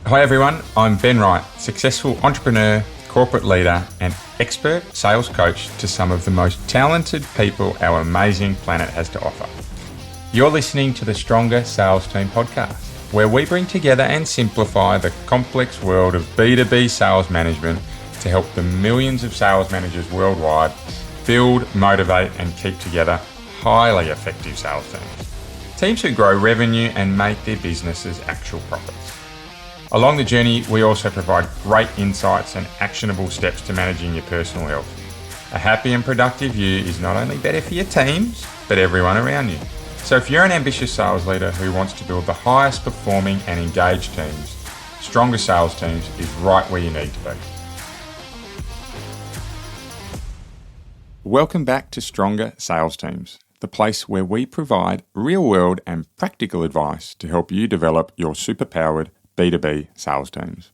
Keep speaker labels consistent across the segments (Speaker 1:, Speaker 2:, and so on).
Speaker 1: Hi everyone, I'm Ben Wright, successful entrepreneur, corporate leader and expert sales coach to some of the most talented people our amazing planet has to offer. You're listening to the Stronger Sales Team podcast, where we bring together and simplify the complex world of B2B sales management to help the millions of sales managers worldwide build, motivate and keep together highly effective sales teams. Teams who grow revenue and make their businesses actual profits. Along the journey, we also provide great insights and actionable steps to managing your personal health. A happy and productive you is not only better for your teams, but everyone around you. So if you're an ambitious sales leader who wants to build the highest performing and engaged teams, Stronger Sales Teams is right where you need to be. Welcome back to Stronger Sales Teams, the place where we provide real-world and practical advice to help you develop your superpowered B2B sales teams.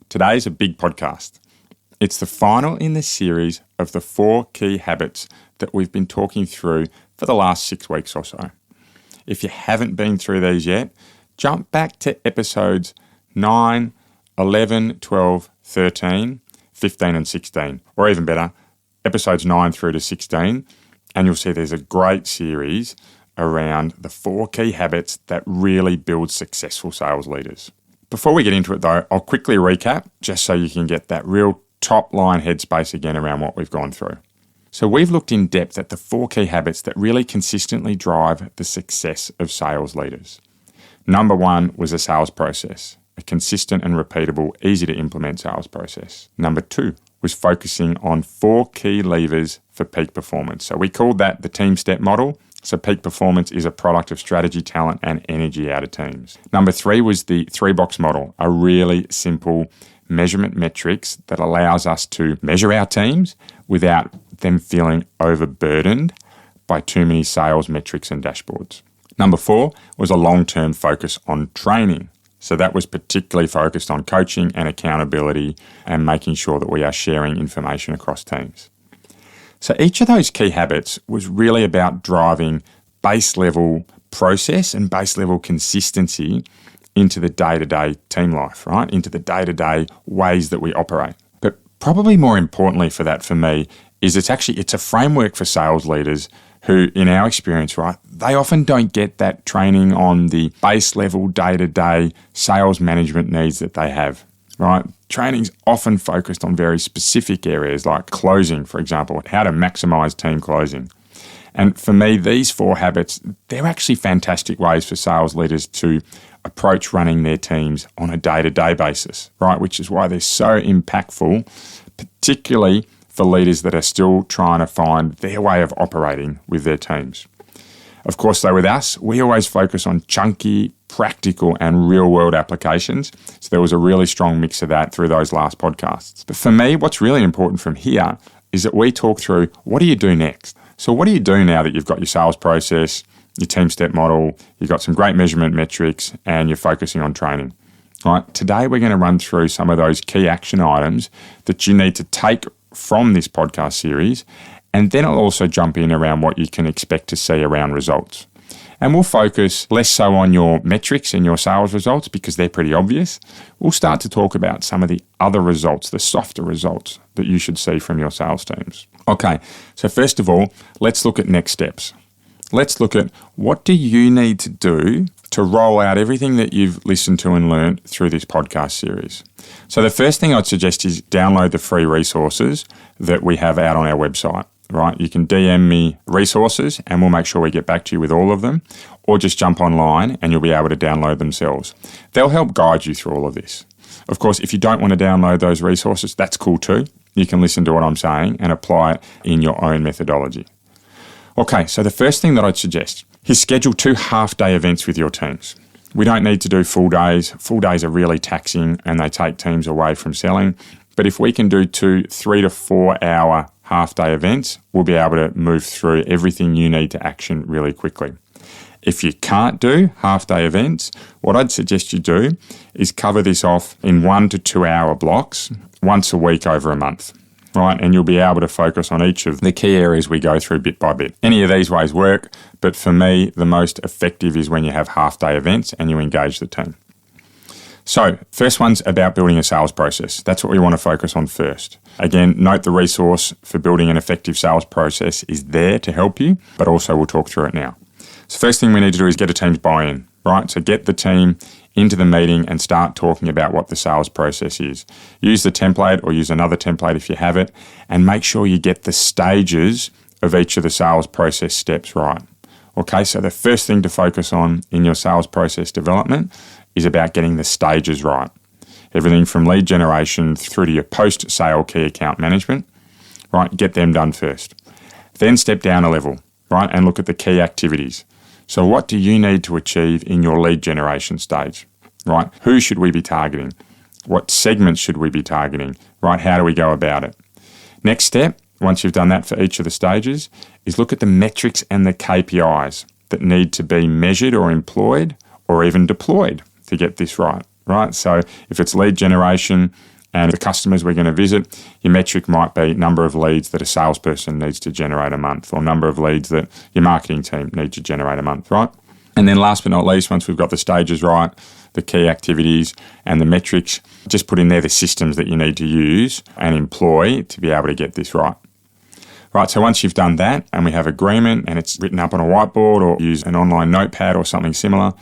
Speaker 1: Today's a big podcast. It's the final in the series of the 4 key habits that we've been talking through for the last 6 weeks or so. If you haven't been through these yet, jump back to episodes 9, 11, 12, 13, 15 and 16, or even better, episodes 9 through to 16, and you'll see there's a great series around the 4 key habits that really build successful sales leaders. Before we get into it though, I'll quickly recap just so you can get that real top line headspace again around what we've gone through. So we've looked in depth at the 4 key habits that really consistently drive the success of sales leaders. Number 1 was a sales process, a consistent and repeatable, easy to implement sales process. Number 2 was focusing on 4 key levers for peak performance. So we called that the team step model. So peak performance is a product of strategy, talent, and energy out of teams. Number 3 was the 3-box model, a really simple measurement metrics that allows us to measure our teams without them feeling overburdened by too many sales metrics and dashboards. Number 4 was a long-term focus on training. So that was particularly focused on coaching and accountability and making sure that we are sharing information across teams. So each of those key habits was really about driving base level process and base level consistency into the day-to-day team life, right? Into the day-to-day ways that we operate. But probably more importantly for that for me is it's a framework for sales leaders who, in our experience, right, they often don't get that training on the base level day-to-day sales management needs that they have, right? Training's often focused on very specific areas like closing, for example, how to maximize team closing. And for me, these 4 habits, they're actually fantastic ways for sales leaders to approach running their teams on a day-to-day basis, right? Which is why they're so impactful, particularly for leaders that are still trying to find their way of operating with their teams. Of course, though, with us, we always focus on chunky, practical, and real-world applications. So there was a really strong mix of that through those last podcasts. But for me, what's really important from here is that we talk through what do you do next? So what do you do now that you've got your sales process, your team step model, you've got some great measurement metrics, and you're focusing on training? Right? Today, we're going to run through some of those key action items that you need to take from this podcast series, and then I'll also jump in around what you can expect to see around results. And we'll focus less so on your metrics and your sales results because they're pretty obvious. We'll start to talk about some of the other results, the softer results that you should see from your sales teams. Okay, so first of all, let's look at next steps. Let's look at what do you need to do to roll out everything that you've listened to and learned through this podcast series. So the first thing I'd suggest is download the free resources that we have out on our website, right? You can DM me resources and we'll make sure we get back to you with all of them, or just jump online and you'll be able to download themselves. They'll help guide you through all of this. Of course, if you don't want to download those resources, that's cool too. You can listen to what I'm saying and apply it in your own methodology. Okay, so the first thing that I'd suggest is schedule 2 half-day events with your teams. We don't need to do full days. Full days are really taxing and they take teams away from selling. But if we can do 2 3 to 4 hour half-day events, we'll be able to move through everything you need to action really quickly. If you can't do half-day events, what I'd suggest you do is cover this off in 1 to 2 hour blocks once a week over a month. right? And you'll be able to focus on each of the key areas we go through bit by bit. Any of these ways work, but for me, the most effective is when you have half-day events and you engage the team. So, first one's about building a sales process. That's what we want to focus on first. Again, note the resource for building an effective sales process is there to help you, but also we'll talk through it now. So, first thing we need to do is get a team's buy-in, right? So, get the team into the meeting and start talking about what the sales process is. Use the template or use another template if you have it, and make sure you get the stages of each of the sales process steps right. Okay, so the first thing to focus on in your sales process development is about getting the stages right. Everything from lead generation through to your post-sale key account management, right? Get them done first. Then step down a level, right? And look at the key activities. So what do you need to achieve in your lead generation stage, right? Who should we be targeting? What segments should we be targeting, right? How do we go about it? Next step, once you've done that for each of the stages, is look at the metrics and the KPIs that need to be measured or employed or even deployed to get this right? So if it's lead generation and the customers we're going to visit, your metric might be number of leads that a salesperson needs to generate a month, or number of leads that your marketing team need to generate a month, right? And then last but not least, once we've got the stages right, the key activities and the metrics, just put in there the systems that you need to use and employ to be able to get this right. Right, so once you've done that and we have agreement and it's written up on a whiteboard or use an online notepad or something similar,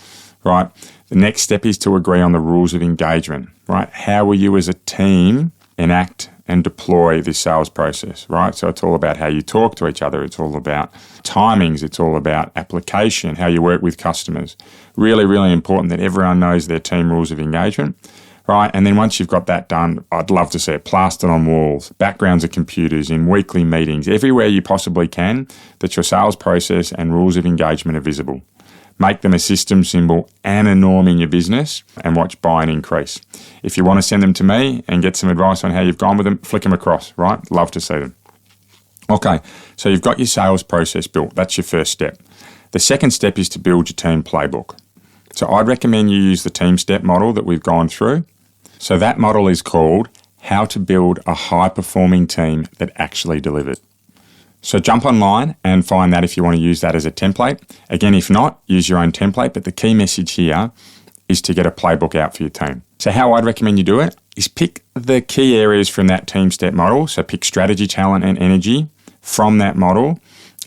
Speaker 1: right, the next step is to agree on the rules of engagement, right? How will you as a team enact and deploy this sales process, right? So it's all about how you talk to each other. It's all about timings. It's all about application, how you work with customers. Really, really important that everyone knows their team rules of engagement, right? And then once you've got that done, I'd love to see it plastered on walls, backgrounds of computers, in weekly meetings, everywhere you possibly can, that your sales process and rules of engagement are visible. Make them a system symbol and a norm in your business and watch buy-in increase. If you want to send them to me and get some advice on how you've gone with them, flick them across, right? Love to see them. Okay, so you've got your sales process built. That's your first step. The second step is to build your team playbook. So I'd recommend you use the team step model that we've gone through. So that model is called How to Build a High-Performing Team That Actually Delivers. So jump online and find that if you want to use that as a template. Again, if not, use your own template. But the key message here is to get a playbook out for your team. So how I'd recommend you do it is pick the key areas from that team step model. So pick strategy, talent, and energy from that model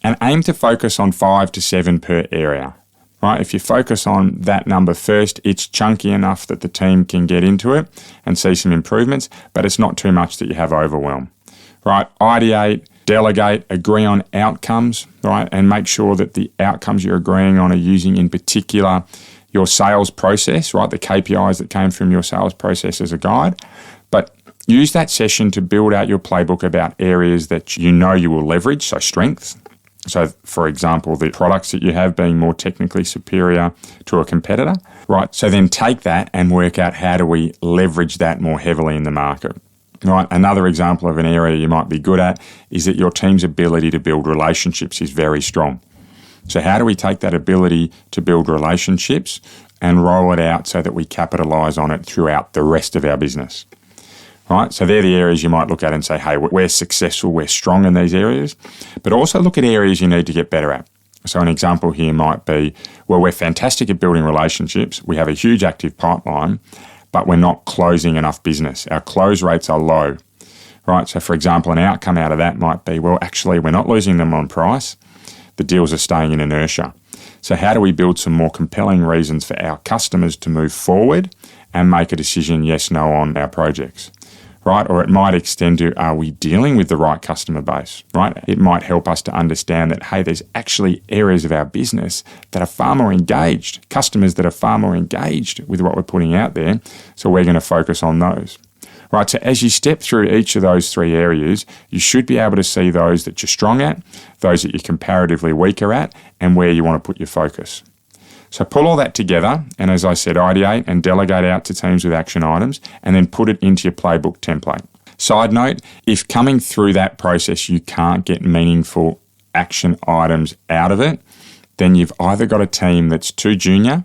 Speaker 1: and aim to focus on 5 to 7 per area. Right? If you focus on that number first, it's chunky enough that the team can get into it and see some improvements, but it's not too much that you have overwhelm. Right? Ideate, delegate, agree on outcomes, right? And make sure that the outcomes you're agreeing on are using in particular your sales process, right? The KPIs that came from your sales process as a guide. But use that session to build out your playbook about areas that you know you will leverage, so strengths. So, for example, the products that you have being more technically superior to a competitor, right? So then take that and work out how do we leverage that more heavily in the market. Right. Another example of an area you might be good at is that your team's ability to build relationships is very strong. So how do we take that ability to build relationships and roll it out so that we capitalize on it throughout the rest of our business? Right. So they're the areas you might look at and say, hey, we're successful, we're strong in these areas, but also look at areas you need to get better at. So an example here might be, well, we're fantastic at building relationships. We have a huge active pipeline, but we're not closing enough business. Our close rates are low, right? So for example, an outcome out of that might be, well, actually, we're not losing them on price. The deals are staying in inertia. So how do we build some more compelling reasons for our customers to move forward and make a decision, yes, no, on our projects, right? Or it might extend to, are we dealing with the right customer base, right? It might help us to understand that, hey, there's actually areas of our business that are far more engaged, customers that are far more engaged with what we're putting out there. So we're going to focus on those, right? So as you step through each of those 3 areas, you should be able to see those that you're strong at, those that you're comparatively weaker at, and where you want to put your focus. So pull all that together, and as I said, ideate and delegate out to teams with action items, and then put it into your playbook template. Side note, if coming through that process you can't get meaningful action items out of it, then you've either got a team that's too junior,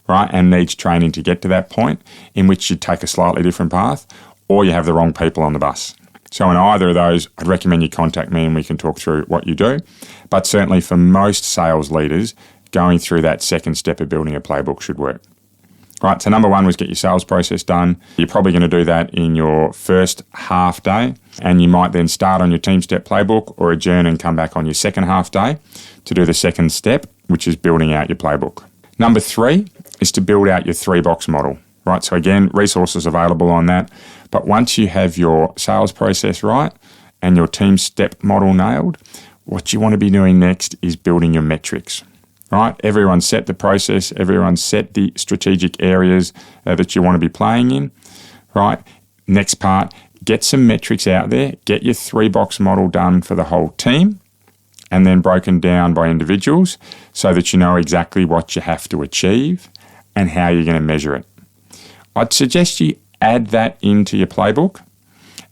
Speaker 1: right, and needs training to get to that point, in which you take a slightly different path, or you have the wrong people on the bus. So in either of those, I'd recommend you contact me and we can talk through what you do. But certainly for most sales leaders, going through that second step of building a playbook should work. Right, so number one was get your sales process done. You're probably going to do that in your first half day, and you might then start on your team step playbook or adjourn and come back on your second half day to do the second step, which is building out your playbook. Number three is to build out your 3-box model, right? So again, resources available on that. But once you have your sales process right and your team step model nailed, what you want to be doing next is building your metrics. Right, everyone set the process, everyone set the strategic areas that you want to be playing in, right? Next part, get some metrics out there, get your 3-box model done for the whole team and then broken down by individuals so that you know exactly what you have to achieve and how you're going to measure it. I'd suggest you add that into your playbook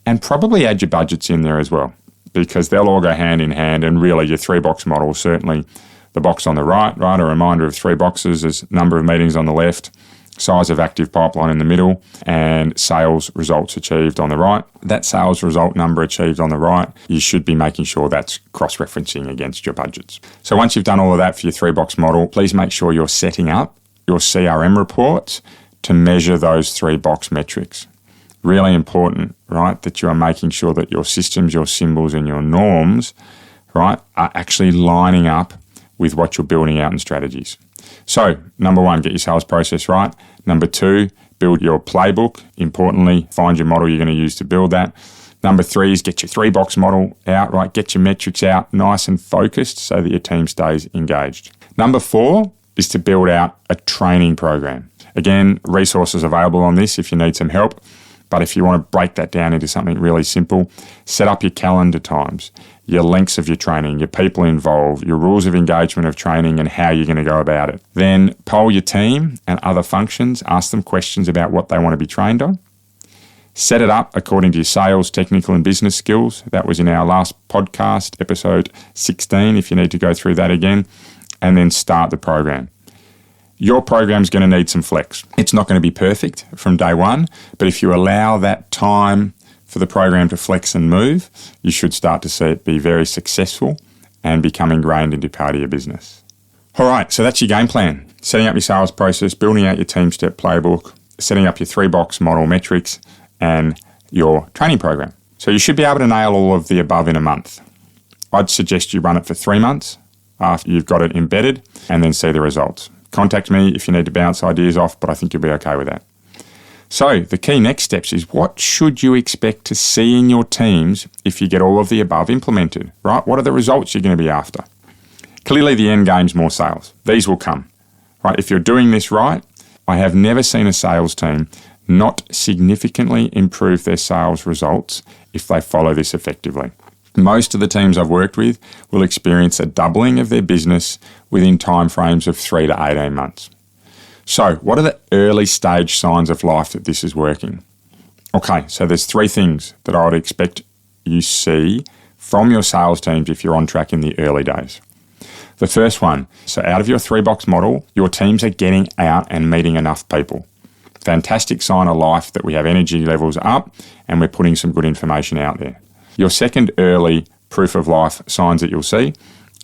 Speaker 1: and probably add your budgets in there as well, because they'll all go hand in hand, and really your 3-box model, certainly the box on the right, a reminder of 3 boxes. There's number of meetings on the left, size of active pipeline in the middle, and sales results achieved on the right. That sales result number achieved on the right, you should be making sure that's cross-referencing against your budgets. So once you've done all of that for your 3-box model, please make sure you're setting up your CRM reports to measure those 3-box metrics. Really important, right, that you are making sure that your systems, your symbols, and your norms, right, are actually lining up with what you're building out in strategies. So, number one, get your sales process right. Number two, build your playbook. Importantly, find your model you're going to use to build that. Number three is get your 3-box model out, right? Get your metrics out nice and focused so that your team stays engaged. Number four is to build out a training program. Again, resources available on this if you need some help. But if you want to break that down into something really simple, set up your calendar times, your lengths of your training, your people involved, your rules of engagement of training and how you're going to go about it. Then poll your team and other functions, ask them questions about what they want to be trained on. Set it up according to your sales, technical and business skills. That was in our last podcast, episode 16, if you need to go through that again. And then start the program. Your program's going to need some flex. It's not going to be perfect from day one, but if you allow that time for the program to flex and move, you should start to see it be very successful and become ingrained into part of your business. All right, so that's your game plan. Setting up your sales process, building out your team step playbook, setting up your 3-box model metrics, and your training program. So you should be able to nail all of the above in a month. I'd suggest you run it for 3 months after you've got it embedded and then see the results. Contact me if you need to bounce ideas off, but I think you'll be okay with that. So the key next steps is, what should you expect to see in your teams if you get all of the above implemented, right? What are the results you're going to be after? Clearly the end game's more sales. These will come, right? If you're doing this right, I have never seen a sales team not significantly improve their sales results if they follow this effectively. Most of the teams I've worked with will experience a doubling of their business within timeframes of 3 to 18 months. So, what are the early stage signs of life that this is working? Okay, so there's 3 things that I would expect you see from your sales teams if you're on track in the early days. The first one, so out of your 3-box model, your teams are getting out and meeting enough people. Fantastic sign of life that we have energy levels up and we're putting some good information out there. Your second early proof of life signs that you'll see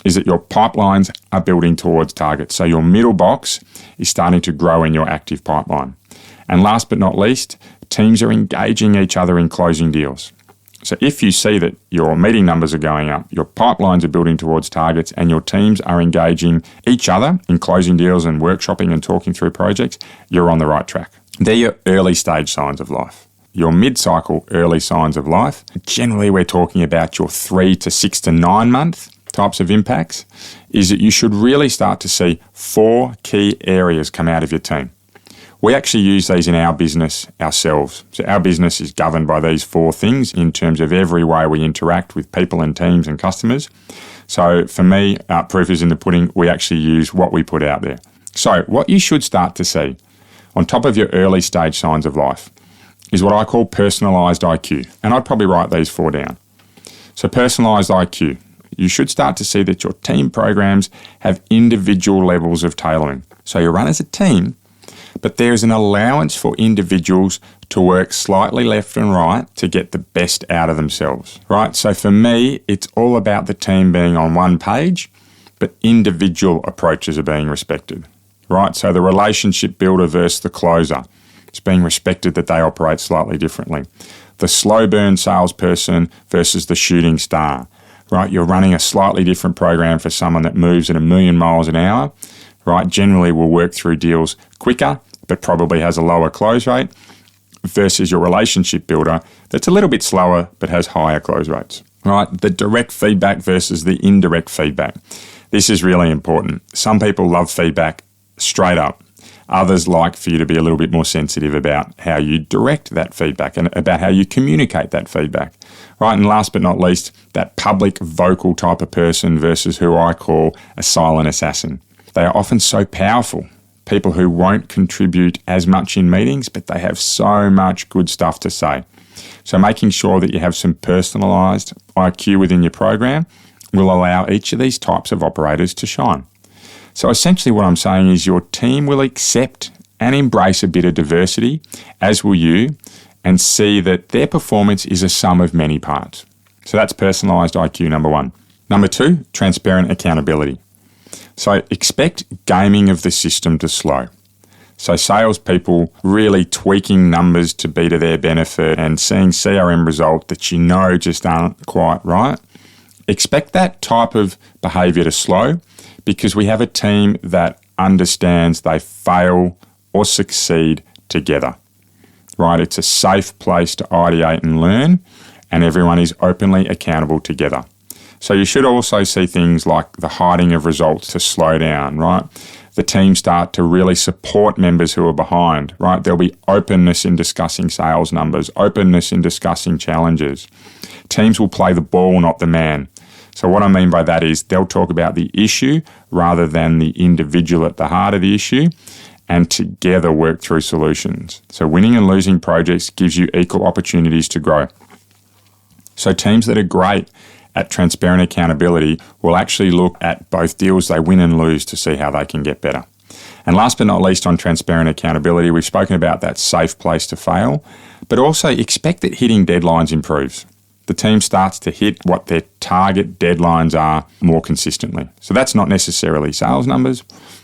Speaker 1: is that your pipelines are building towards targets. So your middle box is starting to grow in your active pipeline. And last but not least, teams are engaging each other in closing deals. So if you see that your meeting numbers are going up, your pipelines are building towards targets, and your teams are engaging each other in closing deals and workshopping and talking through projects, you're on the right track. They're your early stage signs of life. Your mid-cycle early signs of life, generally we're talking about your 3 to 6 to 9 month types of impacts, is that you should really start to see 4 key areas come out of your team. We actually use these in our business ourselves. So our business is governed by these 4 things in terms of every way we interact with people and teams and customers. So for me, proof is in the pudding. We actually use what we put out there. So what you should start to see on top of your early stage signs of life is what I call personalised IQ. And I'd probably write these 4 down. So personalised IQ. You should start to see that your team programs have individual levels of tailoring. So you run as a team, but there's an allowance for individuals to work slightly left and right to get the best out of themselves, right? So for me, it's all about the team being on one page, but individual approaches are being respected, right? So the relationship builder versus the closer. It's being respected that they operate slightly differently. The slow burn salesperson versus the shooting star, right? You're running a slightly different program for someone that moves at 1,000,000 miles an hour, right? Generally will work through deals quicker, but probably has a lower close rate, versus your relationship builder that's a little bit slower, but has higher close rates, right? The direct feedback versus the indirect feedback. This is really important. Some people love feedback straight up. Others like for you to be a little bit more sensitive about how you direct that feedback and about how you communicate that feedback, right? And last but not least, that public vocal type of person versus who I call a silent assassin. They are often so powerful. People who won't contribute as much in meetings, but they have so much good stuff to say. So making sure that you have some personalised IQ within your program will allow each of these types of operators to shine. So essentially what I'm saying is your team will accept and embrace a bit of diversity, as will you, and see that their performance is a sum of many parts. So that's personalised IQ, number one. Number two, transparent accountability. So expect gaming of the system to slow. So salespeople really tweaking numbers to be to their benefit and seeing CRM results that you know just aren't quite right. Expect that type of behaviour to slow, because we have a team that understands they fail or succeed together, right? It's a safe place to ideate and learn, and everyone is openly accountable together. So you should also see things like the hiding of results to slow down, right? The team start to really support members who are behind, right? There'll be openness in discussing sales numbers, openness in discussing challenges. Teams will play the ball, not the man. So what I mean by that is they'll talk about the issue rather than the individual at the heart of the issue, and together work through solutions. So winning and losing projects gives you equal opportunities to grow. So teams that are great at transparent accountability will actually look at both deals they win and lose to see how they can get better. And last but not least, on transparent accountability, we've spoken about that safe place to fail, but also expect that hitting deadlines improves. The team starts to hit what their target deadlines are more consistently. So that's not necessarily sales numbers,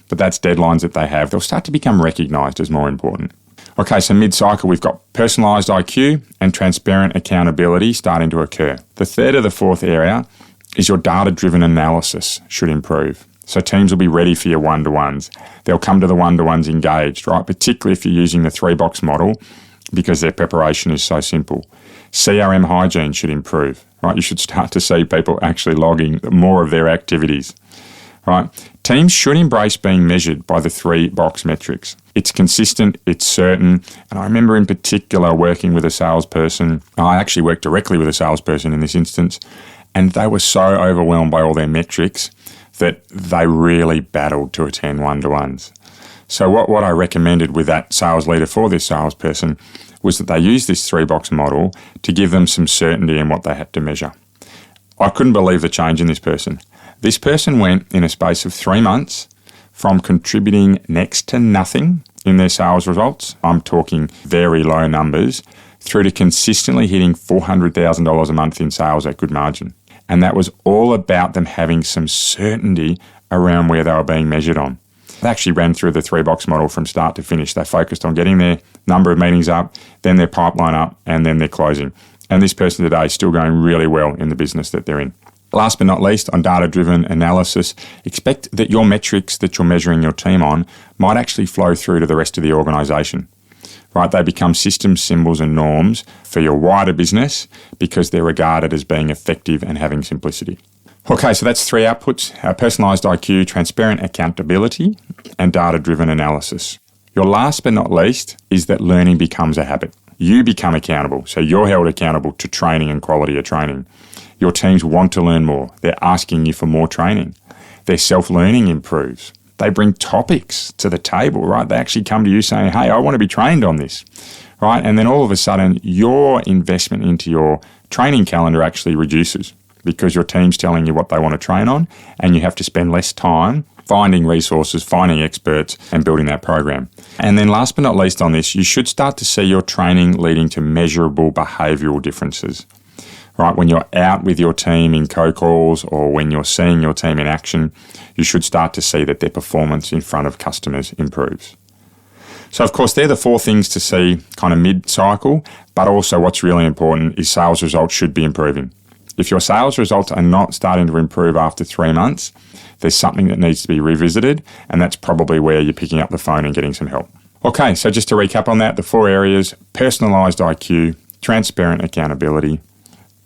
Speaker 1: but that's deadlines that they have. They'll start to become recognised as more important. Okay, so mid-cycle, we've got personalised IQ and transparent accountability starting to occur. The third or the fourth area is your data-driven analysis should improve. So teams will be ready for your one-to-ones. They'll come to the one-to-ones engaged, right? Particularly if you're using the 3-box model, because their preparation is so simple. CRM hygiene should improve, right? You should start to see people actually logging more of their activities, right? Teams should embrace being measured by the 3-box metrics. It's consistent, it's certain, and I remember in particular working with a salesperson. I actually worked directly with a salesperson in this instance, and they were so overwhelmed by all their metrics that they really battled to attend one-to-ones. So what I recommended with that sales leader for this salesperson was that they use this 3-box model to give them some certainty in what they had to measure. I couldn't believe the change in this person. This person went in a space of 3 months from contributing next to nothing in their sales results, I'm talking very low numbers, through to consistently hitting $400,000 a month in sales at good margin. And that was all about them having some certainty around where they were being measured on. They actually ran through the 3-box model from start to finish. They focused on getting their number of meetings up, then their pipeline up, and then their closing. And this person today is still going really well in the business that they're in. Last but not least, on data-driven analysis, expect that your metrics that you're measuring your team on might actually flow through to the rest of the organisation. Right? They become systems, symbols and norms for your wider business because they're regarded as being effective and having simplicity. Okay, so that's 3 outputs: personalised IQ, transparent accountability, and data-driven analysis. Your last but not least is that learning becomes a habit. You become accountable, so you're held accountable to training and quality of training. Your teams want to learn more. They're asking you for more training. Their self-learning improves. They bring topics to the table, right? They actually come to you saying, hey, I want to be trained on this, right? And then all of a sudden, your investment into your training calendar actually reduces because your team's telling you what they want to train on, and you have to spend less time finding resources, finding experts, and building that program. And then last but not least on this, you should start to see your training leading to measurable behavioural differences. Right, when you're out with your team in co-calls or when you're seeing your team in action, you should start to see that their performance in front of customers improves. So, of course, they're the 4 things to see kind of mid-cycle, but also what's really important is sales results should be improving. If your sales results are not starting to improve after 3 months, there's something that needs to be revisited, and that's probably where you're picking up the phone and getting some help. Okay, so just to recap on that, the 4 areas: personalised IQ, transparent accountability,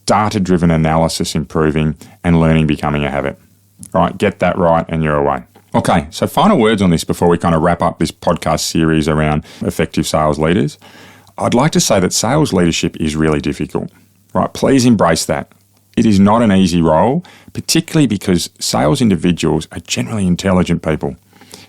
Speaker 1: data-driven analysis improving, and learning becoming a habit. Right, get that right and you're away. Okay, so final words on this before we kind of wrap up this podcast series around effective sales leaders. I'd like to say that sales leadership is really difficult. Right, please embrace that. It is not an easy role, particularly because sales individuals are generally intelligent people.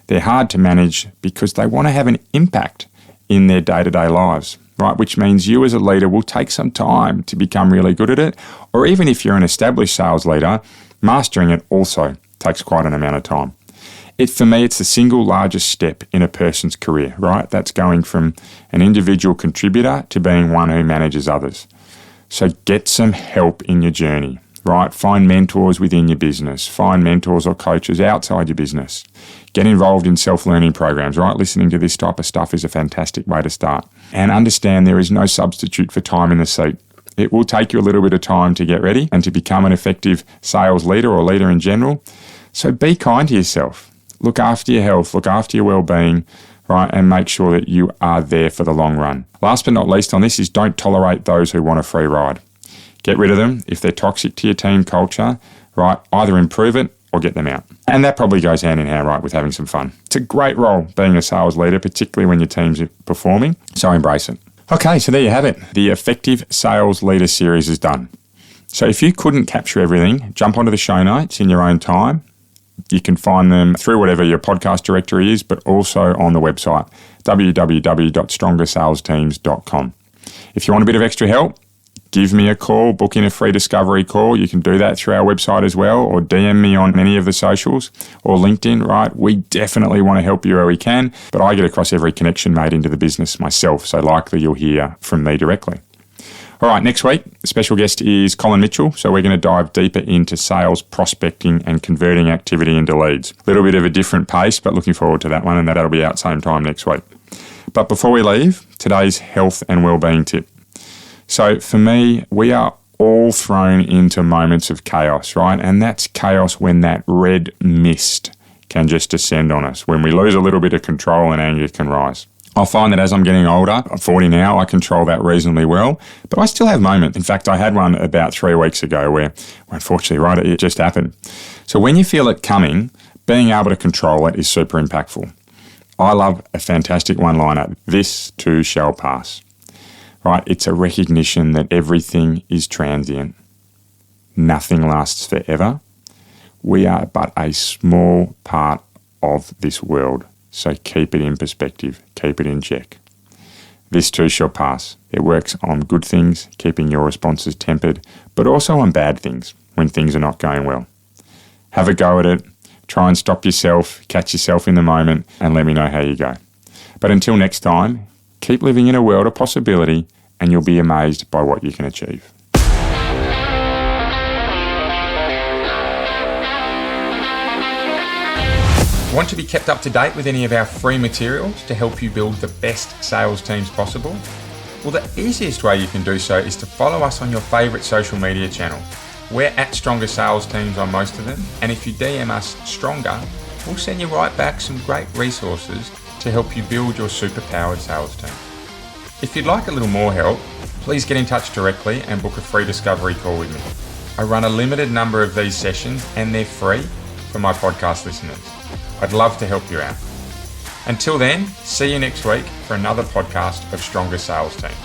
Speaker 1: They're hard to manage because they want to have an impact in their day-to-day lives. Right, which means you as a leader will take some time to become really good at it, or even if you're an established sales leader, mastering it also takes quite an amount of time. For me, it's the single largest step in a person's career, right? That's going from an individual contributor to being one who manages others. So get some help in your journey, right? Find mentors within your business. Find mentors or coaches outside your business. Get involved in self-learning programs, right? Listening to this type of stuff is a fantastic way to start. And understand there is no substitute for time in the seat. It will take you a little bit of time to get ready and to become an effective sales leader or leader in general. So be kind to yourself. Look after your health, look after your well-being, right? And make sure that you are there for the long run. Last but not least on this is don't tolerate those who want a free ride. Get rid of them if they're toxic to your team culture, right? Either improve it or get them out. And that probably goes hand in hand, right, with having some fun. It's a great role being a sales leader, particularly when your team's performing, so embrace it. Okay, so there you have it. The Effective Sales Leader series is done. So if you couldn't capture everything, jump onto the show notes in your own time. You can find them through whatever your podcast directory is, but also on the website, www.strongersalesteams.com. If you want a bit of extra help, give me a call, book in a free discovery call. You can do that through our website as well, or DM me on any of the socials or LinkedIn, right? We definitely want to help you where we can, but I get across every connection made into the business myself, so likely you'll hear from me directly. All right, next week, the special guest is Colin Mitchell. So we're going to dive deeper into sales, prospecting, and converting activity into leads. A little bit of a different pace, but looking forward to that one, and that'll be out same time next week. But before we leave, today's health and wellbeing tip. So for me, we are all thrown into moments of chaos, right? And that's chaos when that red mist can just descend on us. When we lose a little bit of control and anger can rise. I find that as I'm getting older, I'm 40 now, I control that reasonably well, but I still have moments. In fact, I had one about 3 weeks ago where unfortunately, right, it just happened. So when you feel it coming, being able to control it is super impactful. I love a fantastic one-liner, "This too shall pass." Right? It's a recognition that everything is transient. Nothing lasts forever. We are but a small part of this world. So keep it in perspective. Keep it in check. This too shall pass. It works on good things, keeping your responses tempered, but also on bad things when things are not going well. Have a go at it. Try and stop yourself, catch yourself in the moment, and let me know how you go. But until next time, keep living in a world of possibility, and you'll be amazed by what you can achieve. Want to be kept up to date with any of our free materials to help you build the best sales teams possible? Well, the easiest way you can do so is to follow us on your favourite social media channel. We're at Stronger Sales Teams on most of them, and if you DM us Stronger, we'll send you right back some great resources to help you build your superpowered sales team. If you'd like a little more help, please get in touch directly and book a free discovery call with me. I run a limited number of these sessions and they're free for my podcast listeners. I'd love to help you out. Until then, see you next week for another podcast of Stronger Sales Teams.